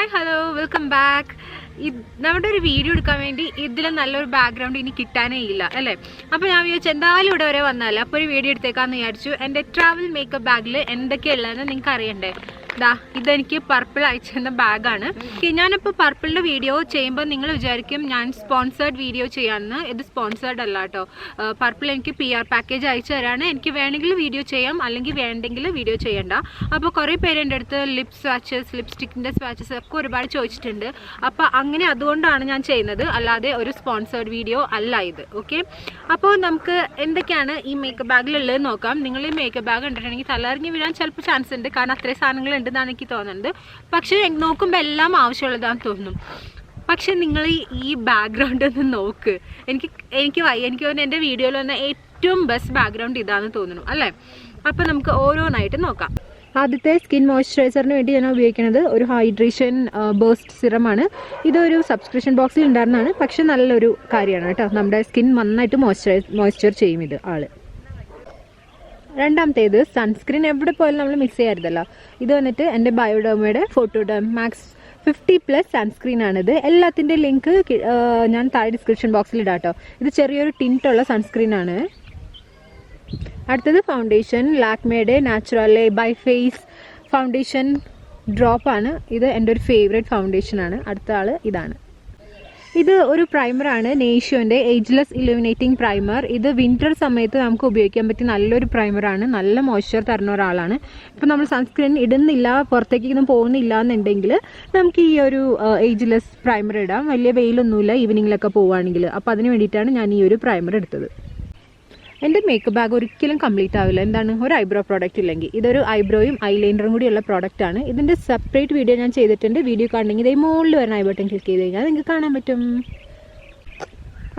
Hi hello welcome back. നമ്മുടെ ഒരു video എടുക്കാൻ വേണ്ടി ഇതിൽ നല്ലൊരു ബാക്ക്ഗ്രൗണ്ട് ഇനി കിട്ടാനേ ഇല്ല അല്ലേ. അപ്പോൾ ഞാൻ വിചാരിച്ചു എന്തായാലും ഇവിടെ വരെ വന്നല്ല, അപ്പോൾ ഒരു വീഡിയോ എടുത്തേക്കാന്ന് വിചാരിച്ചു. എൻ്റെ ട്രാവൽ മേക്കപ്പ് ബാഗിൽ എന്തൊക്കെയുള്ളതെന്ന് നിങ്ങൾക്ക് അറിയണ്ടേ. ഇതെനിക്ക് പർപ്പിൾ അയച്ചു തന്ന ബാഗാണ്. ഞാനിപ്പോൾ പർപ്പിളിൻ്റെ വീഡിയോ ചെയ്യുമ്പോൾ നിങ്ങൾ വിചാരിക്കും ഞാൻ സ്പോൺസേർഡ് വീഡിയോ ചെയ്യാമെന്ന്. ഇത് സ്പോൺസേർഡ് അല്ല കേട്ടോ. പർപ്പിൾ എനിക്ക് PR പാക്കേജ് അയച്ചു തരാണ്. എനിക്ക് വേണമെങ്കിൽ വീഡിയോ ചെയ്യാം, അല്ലെങ്കിൽ വേണ്ടെങ്കിൽ വീഡിയോ ചെയ്യണ്ട. അപ്പോൾ കുറേ പേര് എൻ്റെ അടുത്ത് ലിപ് സ്വാച്ചസ്, ലിപ്സ്റ്റിക്കിൻ്റെ സ്വാച്ചസ് ഒക്കെ ഒരുപാട് ചോദിച്ചിട്ടുണ്ട്. അപ്പോൾ അങ്ങനെ അതുകൊണ്ടാണ് ഞാൻ ചെയ്യുന്നത്, അല്ലാതെ ഒരു സ്പോൺസേർഡ് വീഡിയോ അല്ല ഇത്. ഓക്കെ, അപ്പോൾ നമുക്ക് എന്തൊക്കെയാണ് ഈ മേക്കപ്പ് ബാഗിലുള്ളത് നോക്കാം. നിങ്ങൾ ഈ മേക്കപ്പ് ബാഗ് കണ്ടിട്ടുണ്ടെങ്കിൽ തലയിറങ്ങി വീഴാൻ ചിലപ്പോൾ ചാൻസ് ഉണ്ട്, കാരണം അത്രയും സാധനങ്ങൾ എന്നാണ് എനിക്ക് തോന്നുന്നത്. പക്ഷെ നോക്കുമ്പോൾ എല്ലാം ആവശ്യമുള്ളതാണെന്ന് തോന്നും. പക്ഷെ നിങ്ങൾ ഈ ബാക്ക്ഗ്രൗണ്ട് ഒന്ന് നോക്ക്. എനിക്ക് തോന്നുന്നു എൻ്റെ വീഡിയോയിൽ വന്ന ഏറ്റവും ബെസ്റ്റ് ബാക്ക്ഗ്രൗണ്ട് ഇതാണെന്ന് തോന്നുന്നു അല്ലേ. അപ്പോൾ നമുക്ക് ഓരോന്നായിട്ട് നോക്കാം. ആദ്യത്തെ സ്കിൻ മോയ്സ്ചറൈസറിന് വേണ്ടി ഞാൻ ഉപയോഗിക്കുന്നത് ഒരു ഹൈഡ്രേഷൻ ബേസ്റ്റ് സിറമാണ്. ഇതൊരു സബ്സ്ക്രിപ്ഷൻ ബോക്സിൽ ഉണ്ടായിരുന്നതാണ്, പക്ഷെ നല്ലൊരു കാര്യമാണ് കേട്ടോ. നമ്മുടെ സ്കിൻ നന്നായിട്ട് മോയ്സ്ചർ ചെയ്യും ഇത് ആള്. രണ്ടാമത്തേത് സൺസ്ക്രീൻ. എവിടെ പോയാലും നമ്മൾ മിസ് ചെയ്യരുതല്ലോ. ഇത് വന്നിട്ട് എൻ്റെ ബയോഡെർമയുടെ ഫോട്ടോഡെർം മാക്സ് 50+ സൺസ്ക്രീൻ ആണിത്. എല്ലാത്തിൻ്റെ ലിങ്ക് ഞാൻ താഴെ ഡിസ്ക്രിപ്ഷൻ ബോക്സിൽ ഇടാം കേട്ടോ. ഇത് ചെറിയൊരു ടിൻറ്റുള്ള സൺസ്ക്രീൻ ആണ്. അടുത്തത് ഫൗണ്ടേഷൻ. ലാക്മേയുടെ നാച്ചുറൽ ബൈ ഫേസ് ഫൗണ്ടേഷൻ ഡ്രോപ്പാണ്. ഇത് എൻ്റെ ഒരു ഫേവറേറ്റ് ഫൗണ്ടേഷനാണ്. അടുത്ത ആൾ ഇതാണ്. ഇത് ഒരു പ്രൈമറാണ്, നേഷ്യോൻ്റെ ഏജ്ലെസ് ഇലുമിനേറ്റിംഗ് പ്രൈമർ. ഇത് വിൻ്റർ സമയത്ത് നമുക്ക് ഉപയോഗിക്കാൻ പറ്റിയ നല്ലൊരു പ്രൈമറാണ്. നല്ല മോയ്സ്ചർ തരുന്ന ഒരാളാണ്. ഇപ്പോൾ നമ്മൾ സൺസ്ക്രീൻ ഇടുന്നില്ല, പുറത്തേക്കൊന്നും പോകുന്നില്ല എന്നുണ്ടെങ്കിൽ നമുക്ക് ഈ ഒരു ഏജ്ലെസ് പ്രൈമർ ഇടാം. വലിയ വെയിലൊന്നുമില്ല ഈവനിങ്ങിലൊക്കെ പോവുകയാണെങ്കിൽ. അപ്പോൾ അതിന് വേണ്ടിയിട്ടാണ് ഞാൻ ഈ ഒരു പ്രൈമർ എടുത്തത്. എൻ്റെ മേക്കപ്പ് ബാഗ് ഒരിക്കലും കംപ്ലീറ്റ് ആവില്ല എന്താണ് ഒരു ഐബ്രോ പ്രോഡക്റ്റ് ഇല്ലെങ്കിൽ. ഇതൊരു ഐബ്രോയും ഐലൈനറും കൂടിയുള്ള പ്രോഡക്റ്റാണ്. ഇതിൻ്റെ സെപ്പറേറ്റ് വീഡിയോ ഞാൻ ചെയ്തിട്ടുണ്ട്. വീഡിയോ കാണണമെങ്കിൽ ഇതേ മുകളിൽ വരുന്ന ഐ ബട്ടൺ ക്ലിക്ക് ചെയ്ത് കഴിഞ്ഞാൽ നിങ്ങൾക്ക് കാണാൻ പറ്റും.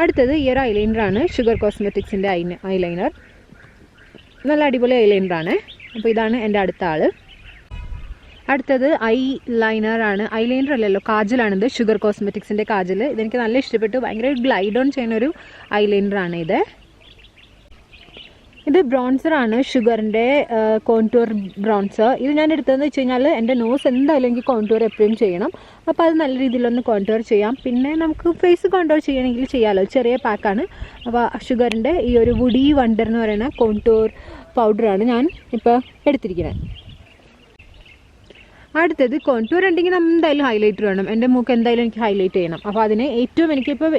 അടുത്തത് ഈ ഒരു ഐലൈനറാണ്, ഷുഗർ കോസ്മെറ്റിക്സിൻ്റെ ഐലൈനർ. നല്ല അടിപൊളി ഐലൈനറാണ്. അപ്പോൾ ഇതാണ് എൻ്റെ അടുത്ത ആൾ. അടുത്തത് ഐ ലൈനറാണ്. ഐലൈനർ അല്ലല്ലോ, കാജലാണിത്. ഷുഗർ കോസ്മെറ്റിക്സിൻ്റെ കാജൽ. ഇതെനിക്ക് നല്ല ഇഷ്ടപ്പെട്ടു. ഭയങ്കര ഗ്ലൈഡ് ഓൺ ചെയ്യുന്നൊരു ഐലൈനറാണ് ഇത്. ഇത് ബ്രോൺസറാണ്, ഷുഗറിൻ്റെ കോൺടൂർ ബ്രോൺസർ. ഇത് ഞാൻ എടുത്തതെന്ന് വെച്ച് കഴിഞ്ഞാൽ എൻ്റെ നോസ് എന്തായാലും എനിക്ക് കോൺടൂർ എപ്പോഴും ചെയ്യണം. അപ്പോൾ അത് നല്ല രീതിയിലൊന്ന് കോൺടൂർ ചെയ്യാം. പിന്നെ നമുക്ക് ഫേസ് കോൺടൂർ ചെയ്യണമെങ്കിൽ ചെയ്യാമല്ലോ. ചെറിയ പാക്കാണ്. അപ്പോൾ ഷുഗറിൻ്റെ ഈ ഒരു വുഡി വണ്ടർ എന്ന് പറയുന്ന കോൺടൂർ പൗഡറാണ് ഞാൻ ഇപ്പോൾ എടുത്തിരിക്കുന്നത്. അടുത്തത് കോൺടൂർ ഉണ്ടെങ്കിൽ നമ്മൾ എന്തായാലും ഹൈലൈറ്റർ വേണം. എൻ്റെ മൂക്ക് എന്തായാലും എനിക്ക് ഹൈലൈറ്റ് ചെയ്യണം. അപ്പോൾ അതിന് ഏറ്റവും എനിക്കിപ്പോൾ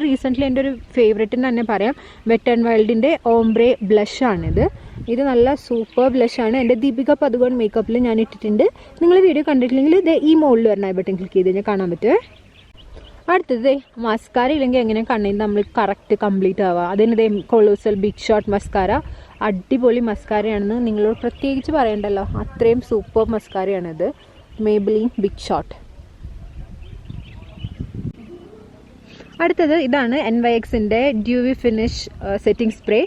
റീസെൻ്റ്ലി എൻ്റെ ഒരു ഫേവറേറ്റിന് തന്നെ പറയാം, വെറ്റ് ആൻഡ് വൈൽഡിൻ്റെ ഓംബ്രെ ബ്ലഷാണിത്. ഇത് നല്ല സൂപ്പർ ബ്ലഷാണ്. എൻ്റെ ദീപിക പദുകോൺ മേക്കപ്പിൽ ഞാൻ ഇട്ടിട്ടുണ്ട്. നിങ്ങൾ വീഡിയോ കണ്ടിട്ടില്ലെങ്കിൽ ഇത് ഈ മുകളിൽ വരണം ഐ ബട്ടൺ ക്ലിക്ക് ചെയ്ത് കഴിഞ്ഞാൽ കാണാൻ പറ്റുമേ. അടുത്തത് മസ്കാര ഇല്ലെങ്കിൽ എങ്ങനെ കണ്ണിൽ നമ്മൾ കറക്റ്റ് കംപ്ലീറ്റ് ആവുക. അതിനിതേ കൊളോസൽ ബിഗ് ഷോട്ട് മസ്കാര. അടിപൊളി മസ്കാരയാണെന്ന് നിങ്ങളോട് പ്രത്യേകിച്ച് പറയണ്ടല്ലോ, അത്രയും സൂപ്പർ മസ്കാരയാണിത്. Maybelline big shot. അടുത്തത് ഇതാണ് NYXൻ്റെ ഡ്യൂവി ഫിനിഷ് സെറ്റിംഗ് സ്പ്രേ.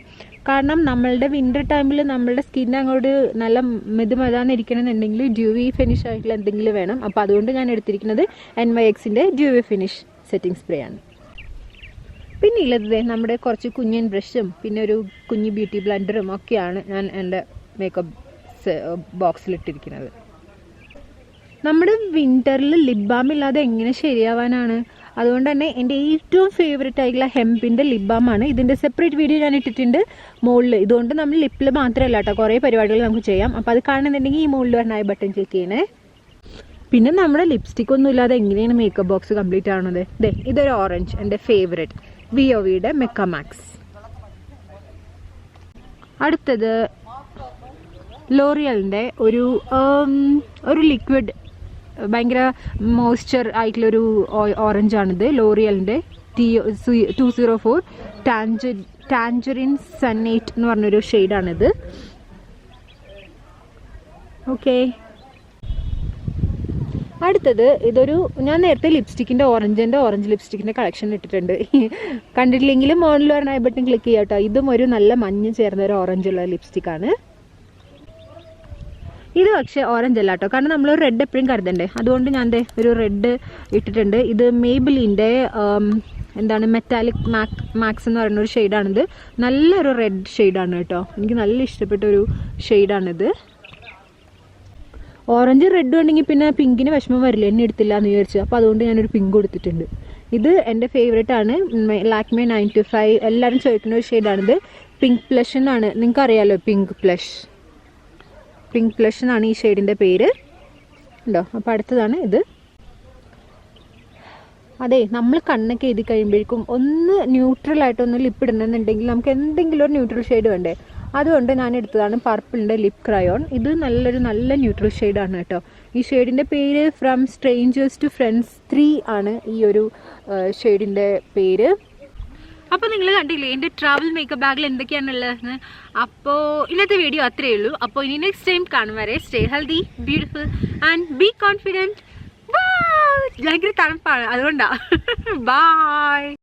കാരണം നമ്മളുടെ വിൻ്റർ ടൈമിൽ നമ്മളുടെ സ്കിൻ അങ്ങോട്ട് നല്ല മെതുമെതാന്നിരിക്കണമെന്നുണ്ടെങ്കിൽ ഡ്യൂവി ഫിനിഷ് ആയിട്ടുള്ള എന്തെങ്കിലും വേണം. അപ്പോൾ അതുകൊണ്ട് ഞാൻ എടുത്തിരിക്കുന്നത് NYXൻ്റെ ഡ്യൂവി ഫിനിഷ് സെറ്റിംഗ് സ്പ്രേ ആണ്. പിന്നെ ഉള്ളത് നമ്മുടെ കുറച്ച് കുഞ്ഞൻ ബ്രഷും പിന്നെ ഒരു കുഞ്ഞു ബ്യൂട്ടി ബ്ലെൻഡറും ഒക്കെയാണ് ഞാൻ എൻ്റെ മേക്കപ്പ് ബോക്സിലിട്ടിരിക്കുന്നത്. നമ്മുടെ വിൻ്ററിൽ ലിപ് ബാം ഇല്ലാതെ എങ്ങനെ ശരിയാവാനാണ്. അതുകൊണ്ട് തന്നെ എൻ്റെ ഏറ്റവും ഫേവറേറ്റ് ആയിട്ടുള്ള ഹെമ്പിൻ്റെ ലിപ് ബാമാണ്. ഇതിൻ്റെ സെപ്പറേറ്റ് വീഡിയോ ഞാൻ ഇട്ടിട്ടുണ്ട് മുകളിൽ. ഇതുകൊണ്ട് നമ്മൾ ലിപ്പിൽ മാത്രമല്ല കേട്ടോ, കുറേ പരിപാടികൾ നമുക്ക് ചെയ്യാം. അപ്പോൾ അത് കാണുന്നുണ്ടെങ്കിൽ ഈ മുകളിൽ വരുന്ന ഐ ബട്ടൺ ക്ലിക്ക് ചെയ്യണേ. പിന്നെ നമ്മുടെ ലിപ്സ്റ്റിക് ഒന്നും ഇല്ലാതെ എങ്ങനെയാണ് മേക്കപ്പ് ബോക്സ് കംപ്ലീറ്റ് ആവുന്നത്. ഇതൊരു ഓറഞ്ച്, എൻ്റെ ഫേവറേറ്റ് വിഒവിയുടെ മെക്കമാക്സ്. അടുത്തത് ലോറിയലിൻ്റെ ഒരു ലിക്വിഡ് ഭയങ്കര മോയ്സ്ചർ ആയിട്ടുള്ളൊരു ഓറഞ്ചാണിത്. ലോറിയലിൻ്റെ 204 ടാഞ്ചറിൻ സണ്ണേറ്റ് എന്ന് പറഞ്ഞൊരു ഷെയ്ഡാണിത്. ഓക്കെ, അടുത്തത് ഞാൻ നേരത്തെ ലിപ്സ്റ്റിക്കിൻ്റെ ഓറഞ്ച് ലിപ്സ്റ്റിക്കിൻ്റെ കളക്ഷൻ ഇട്ടിട്ടുണ്ട്. കണ്ടിട്ടില്ലെങ്കിൽ മോളിൽ വരുന്ന ഐ ബട്ടൺ ക്ലിക്ക് ചെയ്യാം കേട്ടോ. ഇതും ഒരു നല്ല മഞ്ഞ് ചേർന്ന ഒരു ഓറഞ്ചുള്ള ലിപ്സ്റ്റിക്കാണ്. ഇത് പക്ഷേ ഓറഞ്ച് അല്ല കേട്ടോ, കാരണം നമ്മൾ റെഡ് എപ്പോഴും കരുതണ്ടേ. അതുകൊണ്ട് ഞാൻ ഒരു റെഡ് ഇട്ടിട്ടുണ്ട്. ഇത് മേബിലിൻ്റെ മെറ്റാലിക് മാക്സ് എന്ന് പറയുന്ന ഒരു ഷെയ്ഡാണിത്. നല്ലൊരു റെഡ് ഷെയ്ഡാണ് കേട്ടോ. എനിക്ക് നല്ല ഇഷ്ടപ്പെട്ട ഒരു ഷെയ്ഡാണിത്. ഓറഞ്ച് റെഡ് ഉണ്ടെങ്കിൽ പിന്നെ പിങ്കിന് വിഷമം വരില്ല, എന്നെ എടുത്തില്ല എന്ന് വിചാരിച്ചു. അപ്പോൾ അതുകൊണ്ട് ഞാനൊരു പിങ്ക് കൊടുത്തിട്ടുണ്ട്. ഇത് എൻ്റെ ഫേവറേറ്റ് ആണ്, ലാക്മേ 95. എല്ലാവരും ചോദിക്കുന്ന ഒരു ഷെയ്ഡാണിത്. പിങ്ക് പ്ലഷ് എന്നാണ്, നിങ്ങൾക്ക് അറിയാമല്ലോ പിങ്ക് പ്ലഷ് എന്നാണ് ഈ ഷെയ്ഡിൻ്റെ പേര് ഉണ്ടോ. അപ്പോൾ അടുത്തതാണ് ഇത്. അതെ, നമ്മൾ കണ്ണൊക്കെ എഴുതി കഴിയുമ്പോഴേക്കും ഒന്ന് ന്യൂട്രലായിട്ടൊന്ന് ലിപ്പ് ഇടണമെന്നുണ്ടെങ്കിൽ നമുക്ക് എന്തെങ്കിലും ഒരു ന്യൂട്രൽ ഷെയ്ഡ് വേണ്ടേ. അതുകൊണ്ട് ഞാൻ എടുത്തതാണ് പർപ്പിളിൻ്റെ ലിപ് ക്രയോൺ. ഇത് നല്ല ന്യൂട്രൽ ഷെയ്ഡാണ് കേട്ടോ. ഈ ഷെയ്ഡിൻ്റെ പേര് ഫ്രം സ്ട്രേഞ്ചേഴ്സ് ടു ഫ്രണ്ട്സ് 3 ആണ് ഈ ഒരു ഷെയ്ഡിൻ്റെ പേര്. അപ്പോൾ നിങ്ങൾ കണ്ടില്ലേ എൻ്റെ ട്രാവൽ മേക്കപ്പ് ബാഗിൽ എന്തൊക്കെയാണുള്ളതെന്ന്. അപ്പോൾ ഇന്നത്തെ വീഡിയോ അത്രയേ ഉള്ളൂ. അപ്പോൾ ഇനി നെക്സ്റ്റ് ടൈം കാണും വരെ stay healthy, beautiful and be confident. ഭയങ്കര തണുപ്പാണ് അതുകൊണ്ടാണ്. ബൈ.